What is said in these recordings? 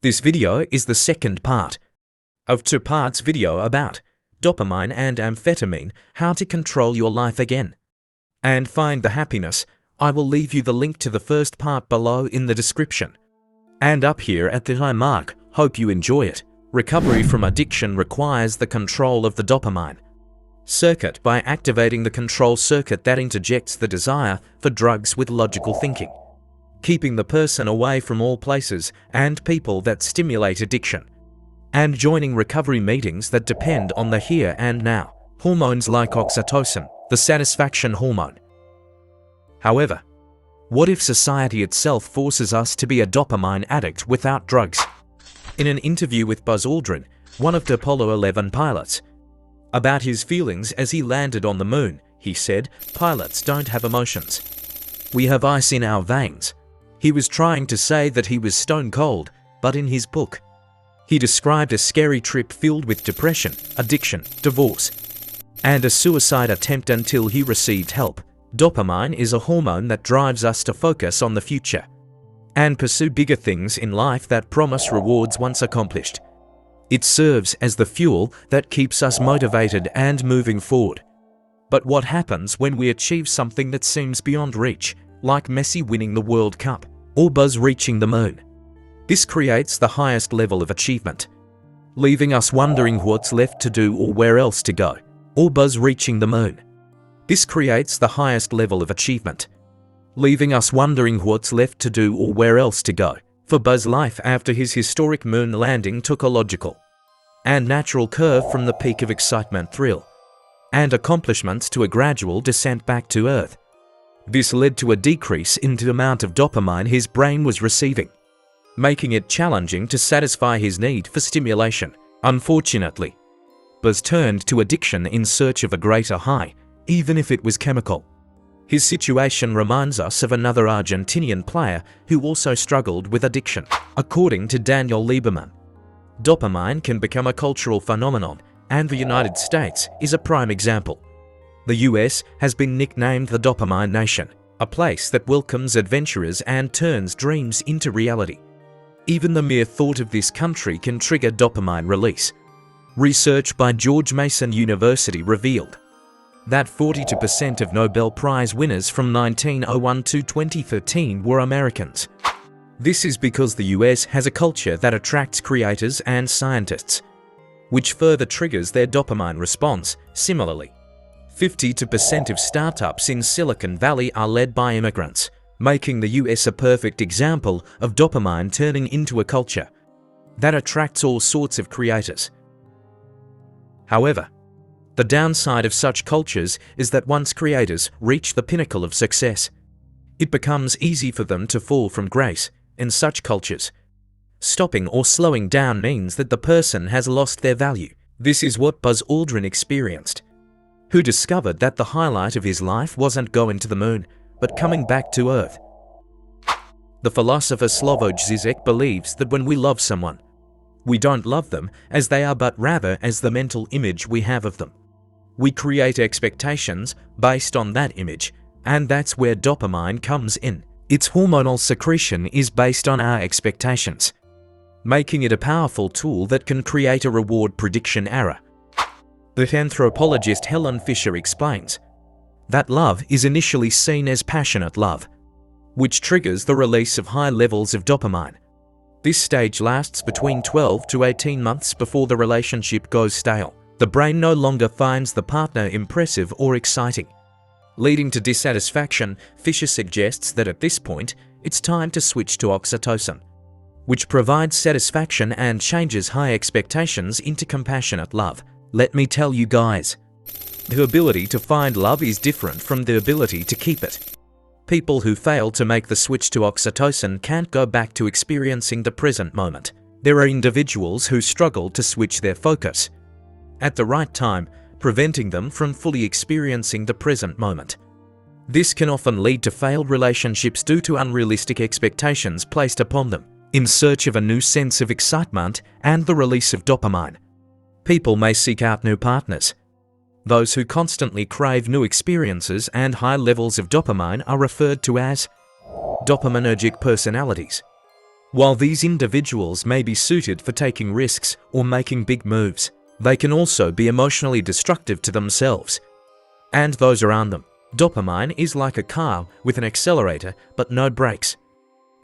This video is the second part of 2 parts video about dopamine and amphetamine, how to control your life again and find the happiness. I will leave you the link to the first part below in the description and up here at the time mark. Hope you enjoy it. Recovery from addiction requires the control of the dopamine circuit by activating the control circuit that interjects the desire for drugs with logical thinking, keeping the person away from all places and people that stimulate addiction, and joining recovery meetings that depend on the here and now. Hormones like oxytocin, the satisfaction hormone. However, what if society itself forces us to be a dopamine addict without drugs? In an interview with Buzz Aldrin, one of the Apollo 11 pilots, about his feelings as he landed on the moon, he said, "Pilots don't have emotions. We have ice in our veins." He was trying to say that he was stone cold, but in his book, he described a scary trip filled with depression, addiction, divorce, and a suicide attempt until he received help. Dopamine is a hormone that drives us to focus on the future and pursue bigger things in life that promise rewards once accomplished. It serves as the fuel that keeps us motivated and moving forward. But what happens when we achieve something that seems beyond reach, like Messi winning the World Cup or Buzz reaching the moon? This creates the highest level of achievement, leaving us wondering what's left to do or where else to go. Or Buzz reaching the moon. This creates the highest level of achievement, leaving us wondering what's left to do or where else to go. For Buzz, life after his historic moon landing took a logical and natural curve from the peak of excitement, thrill, and accomplishments to a gradual descent back to Earth. This led to a decrease in the amount of dopamine his brain was receiving, making it challenging to satisfy his need for stimulation. Unfortunately, Buzz turned to addiction in search of a greater high, even if it was chemical. His situation reminds us of another Argentinian player who also struggled with addiction. According to Daniel Lieberman, dopamine can become a cultural phenomenon, and the United States is a prime example. The US has been nicknamed the Dopamine Nation, a place that welcomes adventurers and turns dreams into reality. Even the mere thought of this country can trigger dopamine release. Research by George Mason University revealed that 42% of Nobel Prize winners from 1901 to 2013 were Americans. This is because the US has a culture that attracts creators and scientists, which further triggers their dopamine response. Similarly, 52% of startups in Silicon Valley are led by immigrants, making the US a perfect example of dopamine turning into a culture that attracts all sorts of creators. However, the downside of such cultures is that once creators reach the pinnacle of success, it becomes easy for them to fall from grace. In such cultures, stopping or slowing down means that the person has lost their value. This is what Buzz Aldrin experienced, who discovered that the highlight of his life wasn't going to the moon, but coming back to Earth. The philosopher Slavoj Žižek believes that when we love someone, we don't love them as they are, but rather as the mental image we have of them. We create expectations based on that image, and that's where dopamine comes in. Its hormonal secretion is based on our expectations, making it a powerful tool that can create a reward prediction error. But anthropologist Helen Fisher explains that love is initially seen as passionate love, which triggers the release of high levels of dopamine. This stage lasts between 12 to 18 months before the relationship goes stale. The brain no longer finds the partner impressive or exciting, leading to dissatisfaction. Fisher suggests that at this point, it's time to switch to oxytocin, which provides satisfaction and changes high expectations into compassionate love. Let me tell you guys, the ability to find love is different from the ability to keep it. People who fail to make the switch to oxytocin can't go back to experiencing the present moment. There are individuals who struggle to switch their focus at the right time, preventing them from fully experiencing the present moment. This can often lead to failed relationships due to unrealistic expectations placed upon them. In search of a new sense of excitement and the release of dopamine, people may seek out new partners. Those who constantly crave new experiences and high levels of dopamine are referred to as dopaminergic personalities. While these individuals may be suited for taking risks or making big moves, they can also be emotionally destructive to themselves and those around them. Dopamine is like a car with an accelerator but no brakes,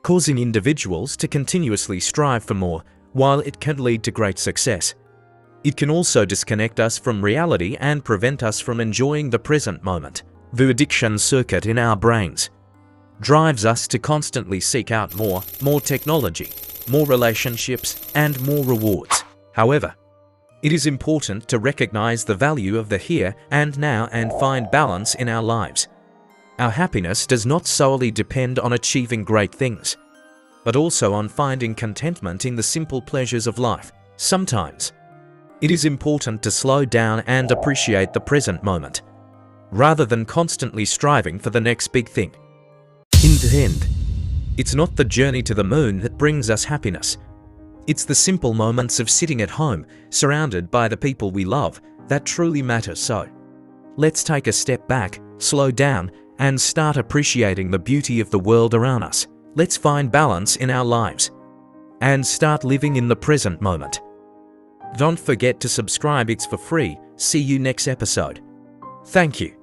causing individuals to continuously strive for more. While it can lead to great success, it can also disconnect us from reality and prevent us from enjoying the present moment. The addiction circuit in our brains drives us to constantly seek out more technology, more relationships, and more rewards. However, it is important to recognize the value of the here and now and find balance in our lives. Our happiness does not solely depend on achieving great things, but also on finding contentment in the simple pleasures of life. Sometimes, it is important to slow down and appreciate the present moment, rather than constantly striving for the next big thing. In the end, it's not the journey to the moon that brings us happiness. It's the simple moments of sitting at home, surrounded by the people we love, that truly matter. So, let's take a step back, slow down, and start appreciating the beauty of the world around us. Let's find balance in our lives and start living in the present moment. Don't forget to subscribe, it's for free. See you next episode. Thank you.